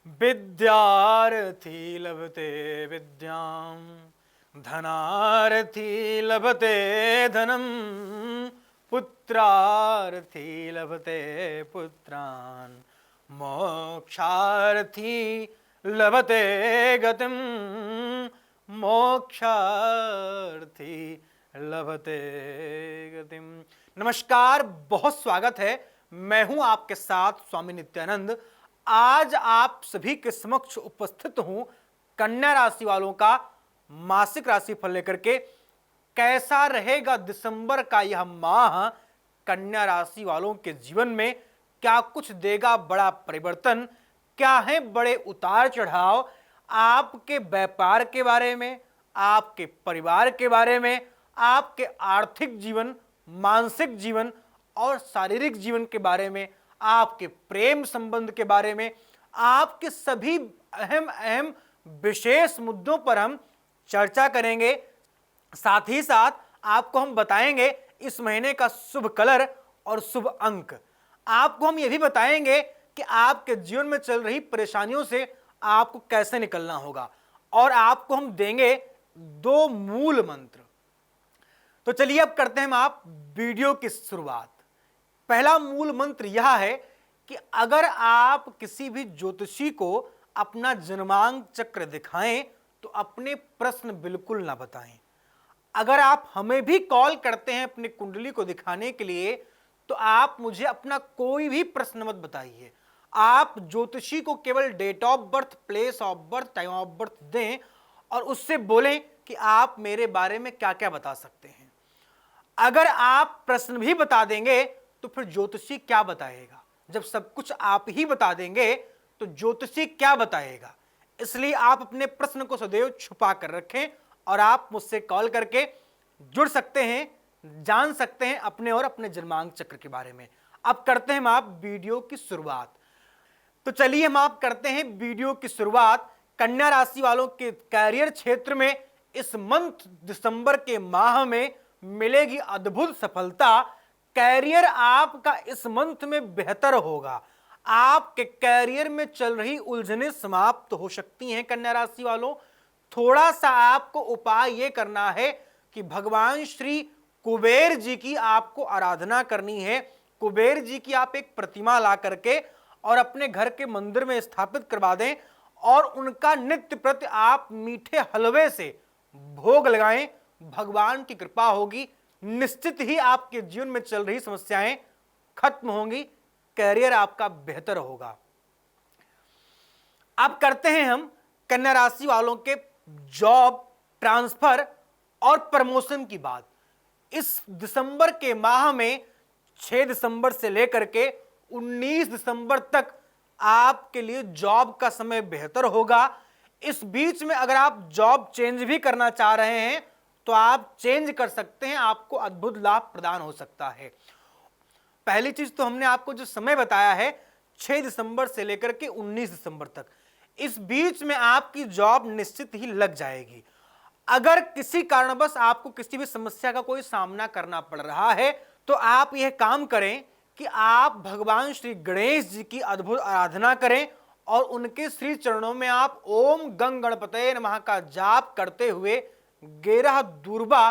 विद्यार्थी लभते विद्यां धनार्थी लभते धनम पुत्रार्थी लभते पुत्रान् मोक्षार्थी लभते गतिम मोक्षार्थी लभते गतिम। नमस्कार, बहुत स्वागत है। मैं हूं आपके साथ स्वामी नित्यानंद। आज आप सभी के समक्ष उपस्थित हूं कन्या राशि वालों का मासिक राशिफल लेकर के। कैसा रहेगा दिसंबर का यह माह कन्या राशि वालों के जीवन में, क्या कुछ देगा बड़ा परिवर्तन, क्या है बड़े उतार चढ़ाव आपके व्यापार के बारे में, आपके परिवार के बारे में, आपके आर्थिक जीवन, मानसिक जीवन और शारीरिक जीवन के बारे में, आपके प्रेम संबंध के बारे में, आपके सभी अहम विशेष मुद्दों पर हम चर्चा करेंगे। साथ ही साथ आपको हम बताएंगे इस महीने का शुभ कलर और शुभ अंक। आपको हम यह भी बताएंगे कि आपके जीवन में चल रही परेशानियों से आपको कैसे निकलना होगा, और आपको हम देंगे 2 मूल मंत्र। तो चलिए अब करते हैं हम आप वीडियो की शुरुआत। पहला मूल मंत्र यह है कि अगर आप किसी भी ज्योतिषी को अपना जन्मांक चक्र दिखाएं तो अपने प्रश्न बिल्कुल ना बताएं। अगर आप हमें भी कॉल करते हैं अपनी कुंडली को दिखाने के लिए तो आप मुझे अपना कोई भी प्रश्न मत बताइए। आप ज्योतिषी को केवल date of birth, place of birth, time of birth दें और उससे बोलें कि आप मेरे बारे में क्या क्या बता सकते हैं। अगर आप प्रश्न भी बता देंगे तो फिर ज्योतिषी क्या बताएगा? जब सब कुछ आप ही बता देंगे तो ज्योतिषी क्या बताएगा? इसलिए आप अपने प्रश्न को सदैव छुपा कर रखें और आप मुझसे कॉल करके जुड़ सकते हैं, जान सकते हैं अपने और अपने जन्मांक चक्र के बारे में। अब करते हैं हम आप वीडियो की शुरुआत। तो चलिए हम आप करते हैं वीडियो की शुरुआत। कन्या राशि वालों के कैरियर क्षेत्र में इस मंथ दिसंबर के माह में मिलेगी अद्भुत सफलता। कैरियर आपका इस मंथ में बेहतर होगा। आपके कैरियर में चल रही उलझनें समाप्त हो सकती हैं। कन्या राशि वालों, थोड़ा सा आपको उपाय ये करना है कि भगवान श्री कुबेर जी की आपको आराधना करनी है। कुबेर जी की आप एक प्रतिमा ला करके और अपने घर के मंदिर में स्थापित करवा दें और उनका नित्य प्रति आप मीठे हलवे से भोग लगाएं। भगवान की कृपा होगी, निश्चित ही आपके जीवन में चल रही समस्याएं खत्म होंगी, कैरियर आपका बेहतर होगा। अब करते हैं हम कन्या राशि वालों के जॉब, ट्रांसफर और प्रमोशन की बात। इस दिसंबर के माह में 6 दिसंबर से लेकर के 19 दिसंबर तक आपके लिए जॉब का समय बेहतर होगा। इस बीच में अगर आप जॉब चेंज भी करना चाह रहे हैं तो आप चेंज कर सकते हैं, आपको अद्भुत लाभ प्रदान हो सकता है। पहली चीज तो हमने आपको जो समय बताया है 6 दिसंबर से लेकर के 19 दिसंबर तक, इस बीच में आपकी जॉब निश्चित ही लग जाएगी। अगर किसी कारणवश आपको किसी भी समस्या का कोई सामना करना पड़ रहा है तो आप यह काम करें कि आप भगवान श्री गणेश जी की अद्भुत आराधना करें और उनके श्री चरणों में आप ओम गंग गणपतये नमः का जाप करते हुए 11 दूर्वा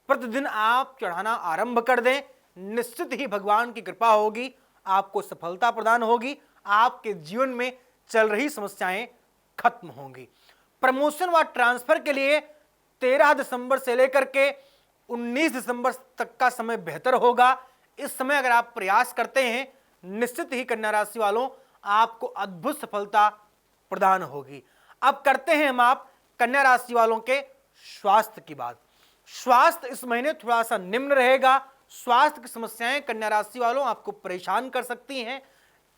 प्रतिदिन आप चढ़ाना आरंभ कर दें। निश्चित ही भगवान की कृपा होगी, आपको सफलता प्रदान होगी, आपके जीवन में चल रही समस्याएं खत्म होंगी। प्रमोशन व ट्रांसफर के लिए 13 दिसंबर से लेकर के 19 दिसंबर तक का समय बेहतर होगा। इस समय अगर आप प्रयास करते हैं निश्चित ही कन्या राशि वालों आपको अद्भुत सफलता प्रदान होगी। अब करते हैं हम आप कन्या राशि वालों के स्वास्थ्य की बात। स्वास्थ्य इस महीने थोड़ा सा निम्न रहेगा। स्वास्थ्य की समस्याएं कन्या राशि वालों आपको परेशान कर सकती हैं,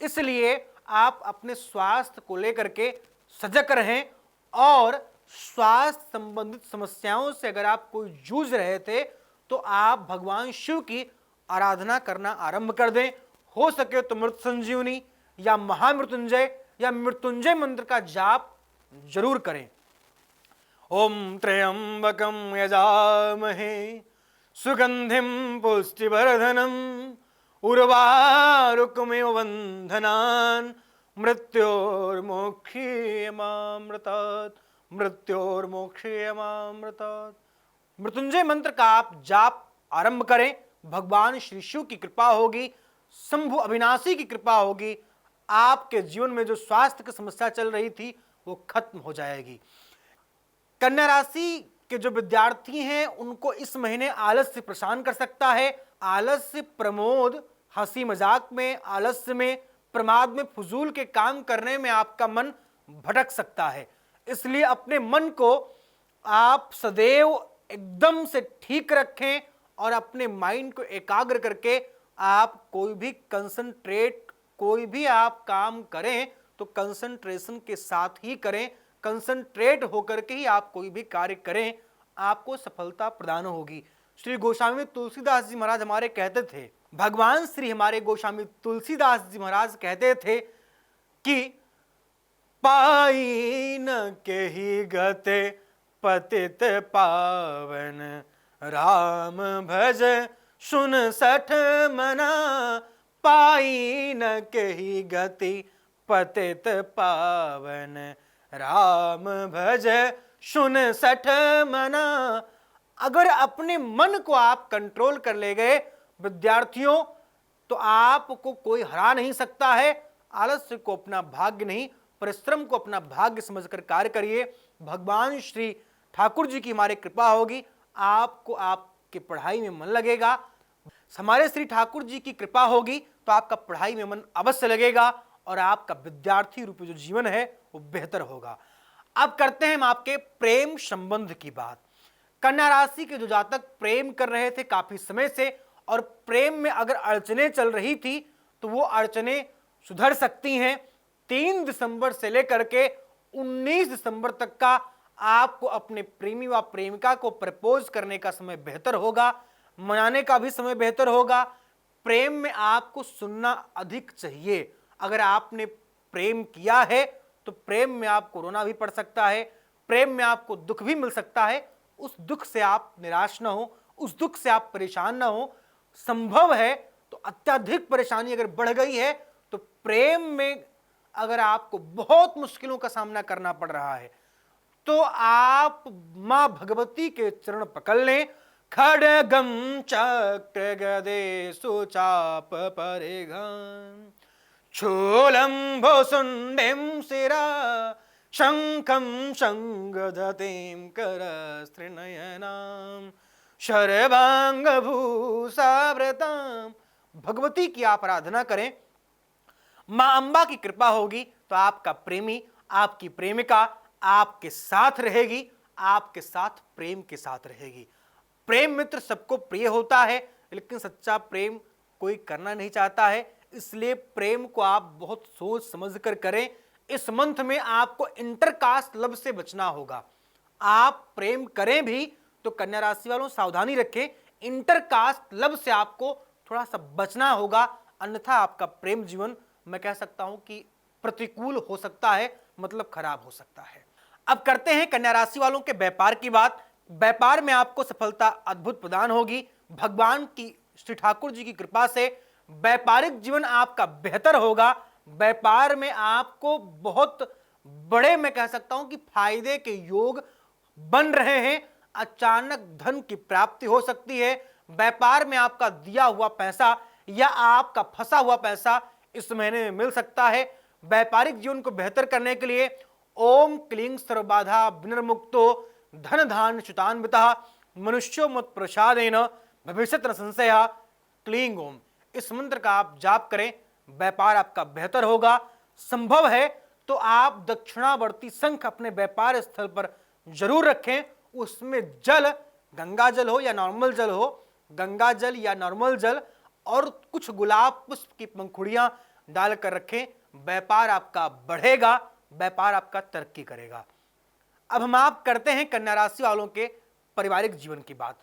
इसलिए आप अपने स्वास्थ्य को लेकर के सजग रहें और स्वास्थ्य संबंधित समस्याओं से अगर आप कोई जूझ रहे थे तो आप भगवान शिव की आराधना करना आरंभ कर दें। हो सके तो मृत संजीवनी या महामृत्युंजय या मृत्युंजय मंत्र का जाप जरूर करें। ओम त्र्यंबकं यजामहे सुगंधिं पुष्टिवर्धनम् उर्वारुकमिव बन्धनान् मृत्योर्मोक्षीयमामृतात्, मृत्योर्मोक्षीयमामृतात्। मृत्युंजय मंत्र का आप जाप आरंभ करें, भगवान श्री शिव की कृपा होगी, शंभु अविनाशी की कृपा होगी, आपके जीवन में जो स्वास्थ्य की समस्या चल रही थी वो खत्म हो जाएगी। कन्या राशि के जो विद्यार्थी हैं उनको इस महीने आलस्य परेशान कर सकता है। आलस्य, प्रमोद, हंसी मजाक में, आलस्य में, प्रमाद में, फजूल के काम करने में आपका मन भटक सकता है। इसलिए अपने मन को आप सदैव एकदम से ठीक रखें और अपने माइंड को एकाग्र करके आप कोई भी कोई भी आप काम करें तो कंसंट्रेशन के साथ ही करें, कंसंट्रेट होकर के ही आप कोई भी कार्य करें, आपको सफलता प्रदान होगी। श्री गोस्वामी तुलसीदास जी महाराज हमारे कहते थे, भगवान श्री हमारे गोस्वामी तुलसीदास जी महाराज कहते थे कि पाई न केहि गते पतित पावन, राम भज सुन सठ मना। पाई न केहि गति पतित पावन, राम भज सुन सठ मना। अगर अपने मन को आप कंट्रोल कर ले गए विद्यार्थियों तो आपको कोई हरा नहीं सकता है। आलस्य को अपना भाग्य नहीं, परिश्रम को अपना भाग्य समझकर कार्य करिए। भगवान श्री ठाकुर जी की हमारी कृपा होगी, आपको आपकी पढ़ाई में मन लगेगा। हमारे श्री ठाकुर जी की कृपा होगी तो आपका पढ़ाई में मन अवश्य लगेगा और आपका विद्यार्थी रूपी जो जीवन है वो बेहतर होगा। अब करते हैं हम आपके प्रेम संबंध की बात। कन्या राशि के जो जातक प्रेम कर रहे थे काफी समय से और प्रेम में अगर अड़चने चल रही थी तो वो अड़चने सुधर सकती हैं। 3 दिसंबर से लेकर के 19 दिसंबर तक का आपको अपने प्रेमी व प्रेमिका को प्रपोज करने का समय बेहतर होगा, मनाने का भी समय बेहतर होगा। प्रेम में आपको सुनना अधिक चाहिए। अगर आपने प्रेम किया है तो प्रेम में आपको रोना भी पड़ सकता है, प्रेम में आपको दुख भी मिल सकता है। उस दुख से आप निराश ना हो, उस दुख से आप परेशान ना हो। संभव है तो अत्यधिक परेशानी अगर बढ़ गई है तो प्रेम में अगर आपको बहुत मुश्किलों का सामना करना पड़ रहा है तो आप मां भगवती के चरण पकड़ लें। खड्गम चक्र गदे सुचाप परिघं, शूलं भुसुण्डिं शिरा, शंखं संगदतीं करस्त्रिनयनां, शर्वांग भूषावृतां। भगवती की आप आराधना करें, मां अंबा की कृपा होगी तो आपका प्रेमी, आपकी प्रेमिका आपके साथ रहेगी, आपके साथ प्रेम के साथ रहेगी। प्रेम मित्र सबको प्रिय होता है लेकिन सच्चा प्रेम कोई करना नहीं चाहता है, इसलिए प्रेम को आप बहुत सोच समझ कर करें। इस मंथ में आपको इंटरकास्ट लव से बचना होगा। आप प्रेम करें भी तो कन्या राशि वालों सावधानी रखें, इंटरकास्ट लव से आपको थोड़ा सा बचना होगा, अन्यथा आपका प्रेम जीवन मैं कह सकता हूं कि प्रतिकूल हो सकता है, मतलब खराब हो सकता है। अब करते हैं कन्या राशि वालों के व्यापार की बात। व्यापार में आपको सफलता अद्भुत प्रदान होगी। भगवान की श्री ठाकुर जी की कृपा से व्यापारिक जीवन आपका बेहतर होगा। व्यापार में आपको बहुत बड़े मैं कह सकता हूं कि फायदे के योग बन रहे हैं। अचानक धन की प्राप्ति हो सकती है। व्यापार में आपका दिया हुआ पैसा या आपका फंसा हुआ पैसा इस महीने में मिल सकता है। व्यापारिक जीवन को बेहतर करने के लिए ओम क्लीं सर्वबाधा विनिर्मुक्तो धन धान च्युतान्वितः मनुष्यो मत प्रसादेन भविष्यत् न संशयः क्लीं ओम। इस मंत्र का आप जाप करें, व्यापार आपका बेहतर होगा। संभव है तो आप दक्षिणावर्ती शंख अपने व्यापार स्थल पर जरूर रखें। उसमें जल, गंगा जल हो या नॉर्मल जल हो, गंगा जल या नॉर्मल जल और कुछ गुलाब पुष्प की पंखुड़ियां डालकर रखें। व्यापार आपका बढ़ेगा, व्यापार आपका तरक्की करेगा। अब हम आप करते हैं कन्या राशि वालों के पारिवारिक जीवन की बात।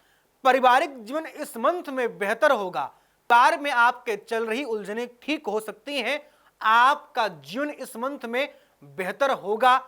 पारिवारिक जीवन इस मंथ में बेहतर होगा। कार्य में आपके चल रही उलझनें ठीक हो सकती हैं। आपका जीवन इस मंथ में बेहतर होगा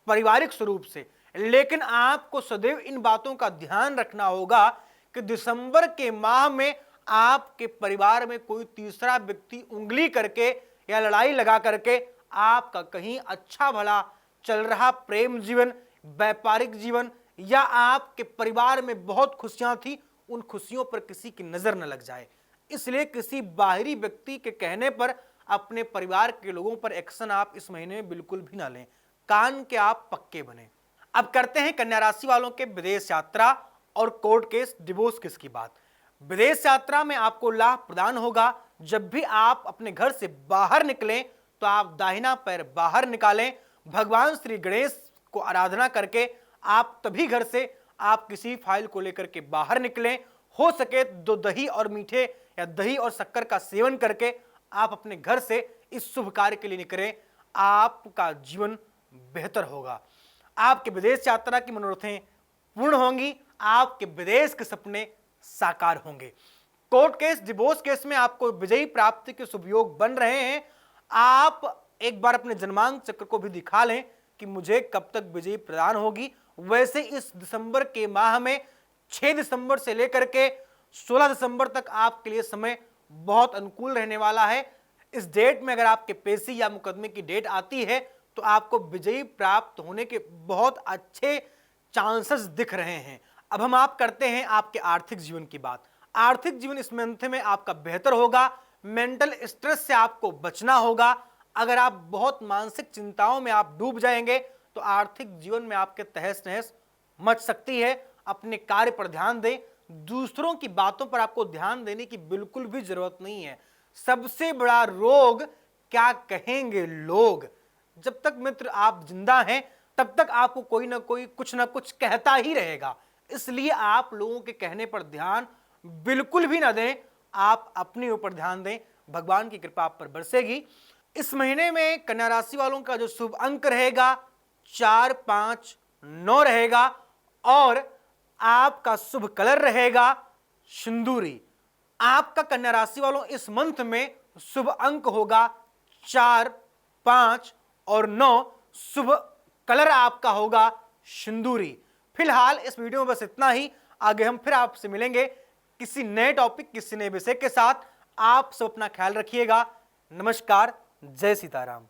पारिवारिक स्वरूप से, लेकिन आपको सदैव इन बातों का ध्यान रखना होगा कि दिसंबर के माह में आपके परिवार में कोई तीसरा व्यक्ति उंगली करके या लड़ाई लगा करके आपका कहीं अच्छा भला चल रहा प्रेम जीवन, व्यापारिक जीवन या आपके परिवार में बहुत खुशियां थी, उन खुशियों पर किसी की नजर न लग जाए। इसलिए किसी बाहरी व्यक्ति के कहने पर अपने परिवार के लोगों पर एक्शन आप इस महीने में बिल्कुल भी ना लें। कान के आप पक्के बने। अब करते हैं कन्या राशि वालों के विदेश यात्रा और कोर्ट केस, डिवोर्स केस की बात। विदेश यात्रा में आपको लाभ प्रदान होगा। जब भी आप अपने घर से बाहर निकलें तो आप दाहिना पैर बाहर निकालें। भगवान श्री गणेश को आराधना करके आप तभी घर से आप किसी फाइल को लेकर के बाहर निकलें। हो सके तो दही और मीठे या दही और शक्कर का सेवन करके आप अपने घर से इस शुभ कार्य के लिए निकलें। आपका जीवन बेहतर होगा। आपके विदेश यात्रा की मनोरथें पूर्ण होंगी। आपके विदेश के सपने साकार होंगे। कोर्ट केस, डिवोर्स केस में आपको विजयी प्राप्ति के शुभ योग बन रहे हैं। आप एक बार अपने जन्मांक चक्र को भी दिखा लें कि मुझे कब तक विजयी प्रदान होगी। वैसे इस दिसंबर के माह में 6 दिसंबर से लेकर के 16 दिसंबर तक आपके लिए समय बहुत अनुकूल रहने वाला है। इस डेट में अगर आपके पेशी या मुकदमे की डेट आती है तो आपको विजयी प्राप्त होने के बहुत अच्छे चांसेस दिख रहे हैं। अब हम आप करते हैं आपके आर्थिक जीवन की बात। आर्थिक जीवन इस मंथ में आपका बेहतर होगा। मेंटल स्ट्रेस से आपको बचना होगा। अगर आप बहुत मानसिक चिंताओं में आप डूब जाएंगे तो आर्थिक जीवन में आपके तहस नहस मच सकती है। अपने कार्य पर ध्यान दें। दूसरों की बातों पर आपको ध्यान देने की बिल्कुल भी जरूरत नहीं है। सबसे बड़ा रोग क्या कहेंगे लोग। जब तक मित्र आप जिंदा हैं तब तक आपको कोई ना कोई कुछ ना कुछ कहता ही रहेगा। इसलिए आप लोगों के कहने पर ध्यान बिल्कुल भी ना दें। आप अपने ऊपर ध्यान दें। भगवान की कृपा आप पर बरसेगी। इस महीने में कन्या राशि वालों का जो शुभ अंक रहेगा 4, 5, 9 रहेगा और आपका शुभ कलर रहेगा सिंदूरी। आपका कन्या राशि वालों इस मंथ में शुभ अंक होगा 4, 5 और 9। शुभ कलर आपका होगा सिंदूरी। फिलहाल इस वीडियो में बस इतना ही। आगे हम फिर आपसे मिलेंगे किसी नए टॉपिक, किसी नए विषय के साथ। आप सब अपना ख्याल रखिएगा। नमस्कार, जय सीताराम।